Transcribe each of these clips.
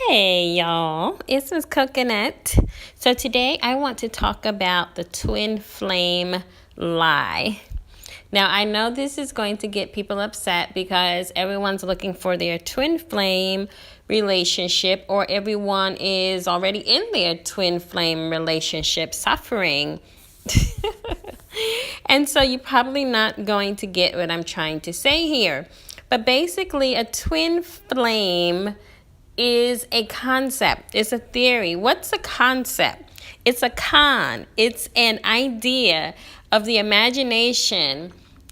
Hey y'all, it's Miss Coconut. So today I want to talk about the twin flame lie. Now I know this is going to get people upset because everyone's looking for their twin flame relationship, or everyone is already in their twin flame relationship suffering. And so you're probably not going to get what I'm trying to say here. But basically, a twin flame is a concept, it's a theory. What's a concept? It's it's an idea of the imagination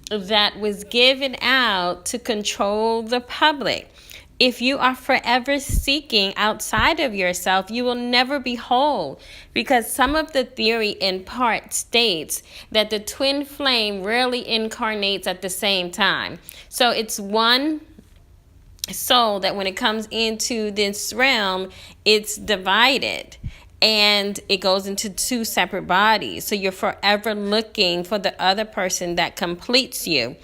that was given out to control the public. If you are forever seeking outside of yourself, you will never be whole, because some of the theory in part states that the twin flame rarely incarnates at the same time. So it's one soul that when it comes into this realm, it's divided and it goes into two separate bodies. So you're forever looking for the other person that completes you.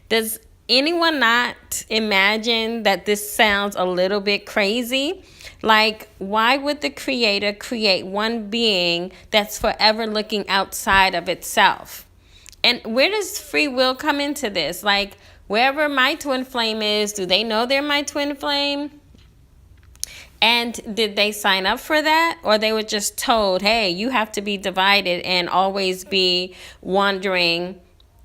Does anyone not imagine that this sounds a little bit crazy? Like, why would the creator create one being that's forever looking outside of itself? And where does free will come into this? Like, wherever my twin flame is, do they know they're my twin flame? And did they sign up for that? Or they were just told, hey, you have to be divided and always be wandering,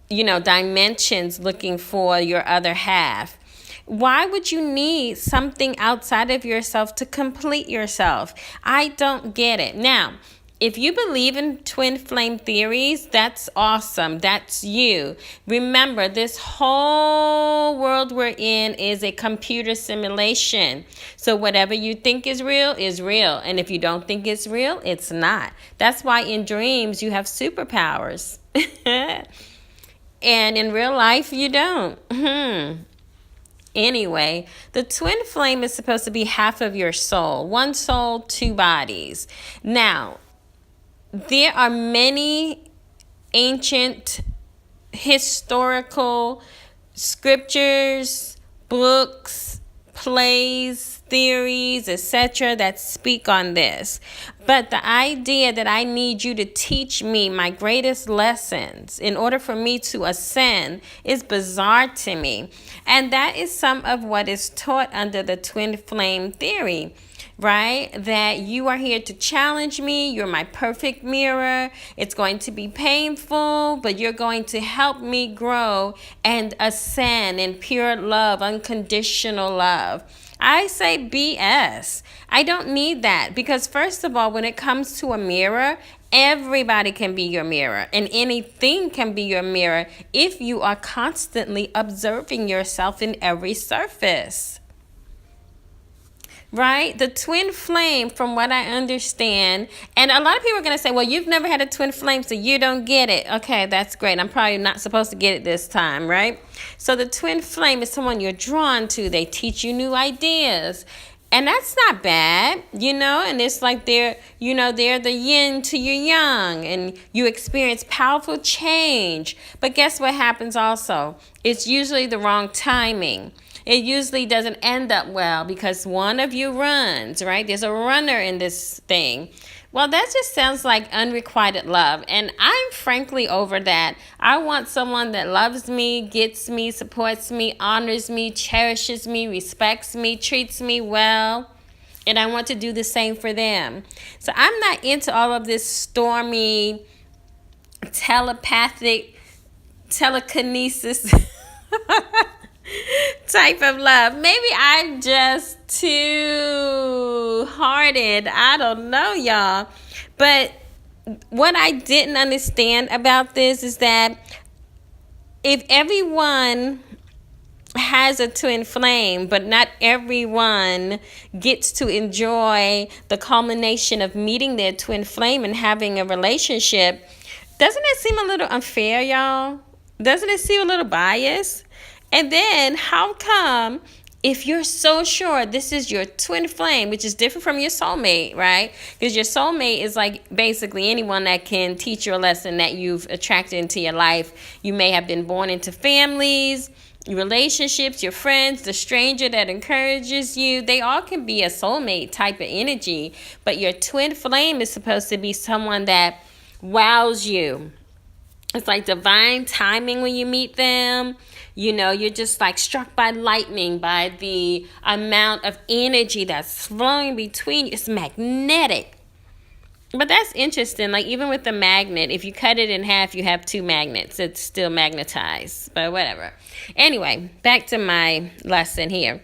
dimensions looking for your other half. Why would you need something outside of yourself to complete yourself? I don't get it. Now, if you believe in twin flame theories, that's awesome. That's you. Remember, this whole world we're in is a computer simulation. So whatever you think is real is real. And if you don't think it's real, it's not. That's why in dreams you have superpowers. And in real life, you don't. Anyway, the twin flame is supposed to be half of your soul. One soul, two bodies. Now, there are many ancient historical scriptures, books, plays, theories, etc. that speak on this. But the idea that I need you to teach me my greatest lessons in order for me to ascend is bizarre to me. And that is some of what is taught under the twin flame theory. Right? That you are here to challenge me. You're my perfect mirror. It's going to be painful, but you're going to help me grow and ascend in pure love, unconditional love. I say BS. I don't need that, because first of all, when it comes to a mirror, everybody can be your mirror, and anything can be your mirror if you are constantly observing yourself in every surface. Right? The twin flame, from what I understand, and a lot of people are going to say, well, you've never had a twin flame, so you don't get it. Okay, that's great. I'm probably not supposed to get it this time, right? So the twin flame is someone you're drawn to. They teach you new ideas. And that's not bad, and it's like they're the yin to your yang, and you experience powerful change. But guess what happens also? It's usually the wrong timing. It usually doesn't end up well because one of you runs, right? There's a runner in this thing. Well, that just sounds like unrequited love. And I'm frankly over that. I want someone that loves me, gets me, supports me, honors me, cherishes me, respects me, treats me well. And I want to do the same for them. So I'm not into all of this stormy, telepathic, telekinesis type of love. Maybe I'm just too hearted. I don't know, y'all. But what I didn't understand about this is that if everyone has a twin flame, but not everyone gets to enjoy the culmination of meeting their twin flame and having a relationship, doesn't it seem a little unfair, y'all? Doesn't it seem a little biased? And then how come, if you're so sure this is your twin flame, which is different from your soulmate, right? Because your soulmate is like basically anyone that can teach you a lesson that you've attracted into your life. You may have been born into families. Your relationships, your friends, the stranger that encourages you, they all can be a soulmate type of energy. But your twin flame is supposed to be someone that wows you. It's like divine timing when you meet them. You know, you're just like struck by lightning, by the amount of energy that's flowing between you. It's magnetic. But that's interesting. Like, even with the magnet, if you cut it in half, you have two magnets. It's still magnetized, but whatever. Anyway, back to my lesson here.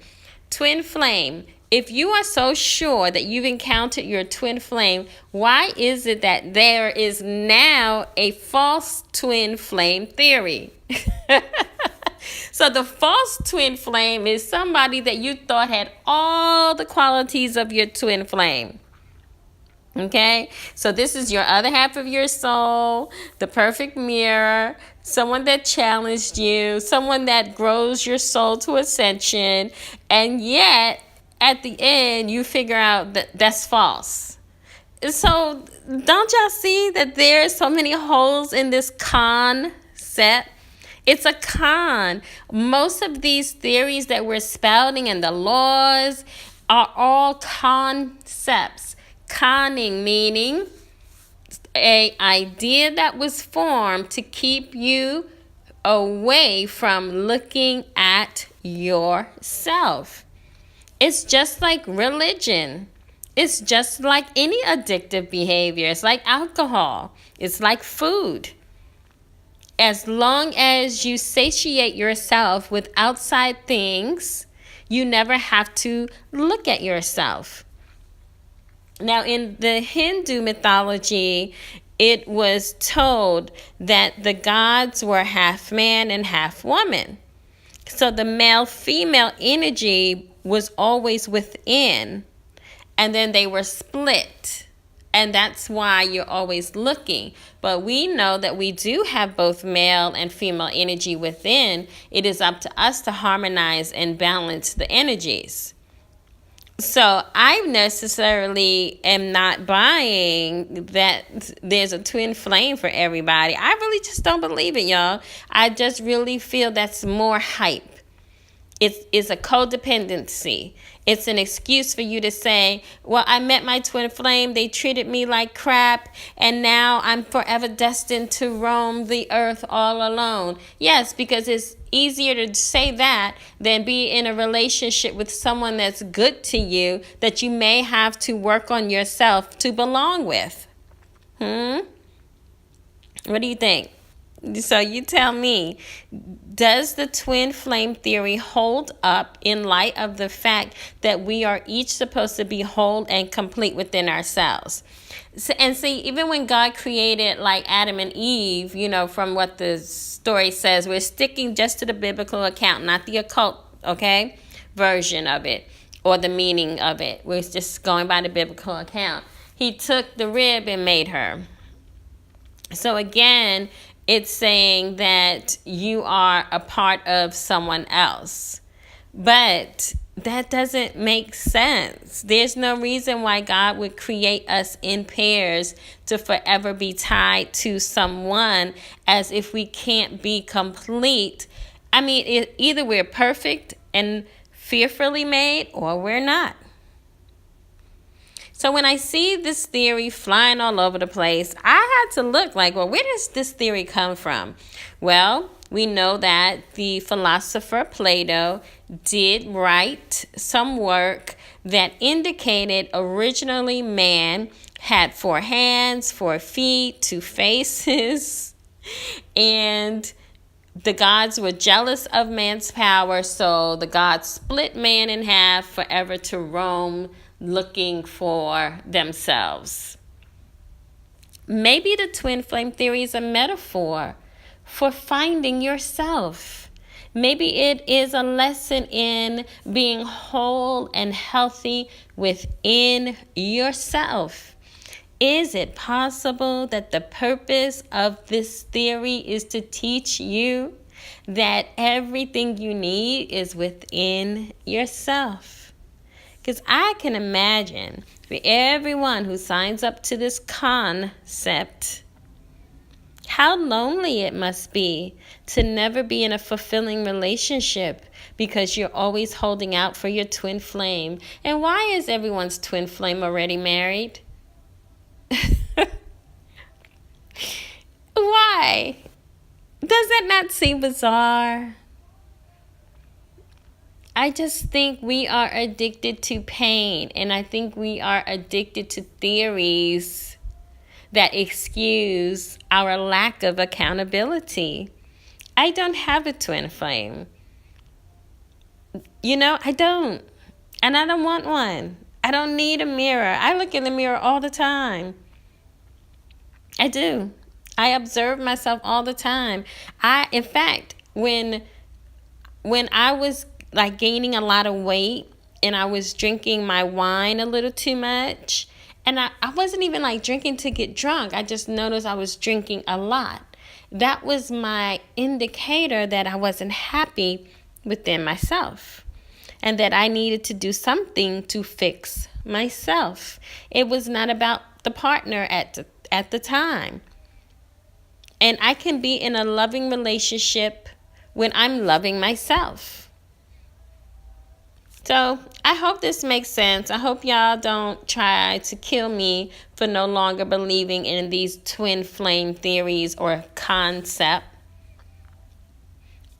Twin flame. If you are so sure that you've encountered your twin flame, why is it that there is now a false twin flame theory? So the false twin flame is somebody that you thought had all the qualities of your twin flame. Okay, so this is your other half of your soul, the perfect mirror, someone that challenged you, someone that grows your soul to ascension, and yet at the end you figure out that that's false. So don't y'all see that there's so many holes in this concept? It's a con. Most of these theories that we're spouting and the laws are all concepts. Conning meaning an idea that was formed to keep you away from looking at yourself. It's just like religion. It's just like any addictive behavior. It's like alcohol. It's like food. As long as you satiate yourself with outside things, you never have to look at yourself. Now, in the Hindu mythology, it was told that the gods were half man and half woman. So the male-female energy was always within, and then they were split. And that's why you're always looking. But we know that we do have both male and female energy within. It is up to us to harmonize and balance the energies. So I necessarily am not buying that there's a twin flame for everybody. I really just don't believe it, y'all. I just really feel that's more hype. It's a codependency. It's an excuse for you to say, well, I met my twin flame. They treated me like crap. And now I'm forever destined to roam the earth all alone. Yes, because it's easier to say that than be in a relationship with someone that's good to you that you may have to work on yourself to belong with. What do you think? So you tell me, does the twin flame theory hold up in light of the fact that we are each supposed to be whole and complete within ourselves? So, and see, even when God created like Adam and Eve, you know, from what the story says, we're sticking just to the biblical account, not the occult, okay, version of it or the meaning of it. We're just going by the biblical account. He took the rib and made her. So again, it's saying that you are a part of someone else. But that doesn't make sense. There's no reason why God would create us in pairs to forever be tied to someone as if we can't be complete. I mean, either we're perfect and fearfully made or we're not. So when I see this theory flying all over the place, I had to look like, well, where does this theory come from? Well, we know that the philosopher Plato did write some work that indicated originally man had 4 hands, 4 feet, 2 faces, and the gods were jealous of man's power, so the gods split man in half forever to roam looking for themselves. Maybe the twin flame theory is a metaphor for finding yourself. Maybe it is a lesson in being whole and healthy within yourself. Is it possible that the purpose of this theory is to teach you that everything you need is within yourself? Because I can imagine for everyone who signs up to this concept, how lonely it must be to never be in a fulfilling relationship because you're always holding out for your twin flame. And why is everyone's twin flame already married? Why? Does that not seem bizarre? I just think we are addicted to pain, and I think we are addicted to theories that excuse our lack of accountability. I don't have a twin flame. I don't. And I don't want one. I don't need a mirror. I look in the mirror all the time. I do. I observe myself all the time. In fact, when I was like gaining a lot of weight and I was drinking my wine a little too much, and I wasn't even like drinking to get drunk. I just noticed I was drinking a lot. That was my indicator that I wasn't happy within myself and that I needed to do something to fix myself. It was not about the partner at the time. And I can be in a loving relationship when I'm loving myself. So I hope this makes sense. I hope y'all don't try to kill me for no longer believing in these twin flame theories or concept.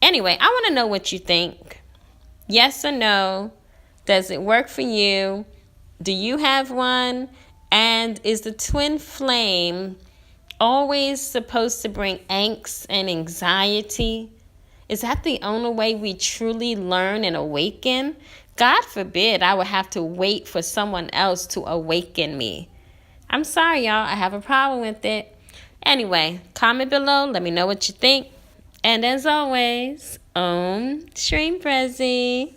Anyway, I want to know what you think. Yes or no? Does it work for you? Do you have one? And is the twin flame always supposed to bring angst and anxiety? Is that the only way we truly learn and awaken? God forbid I would have to wait for someone else to awaken me. I'm sorry, y'all. I have a problem with it. Anyway, comment below. Let me know what you think. And as always, Om Shri Prezi.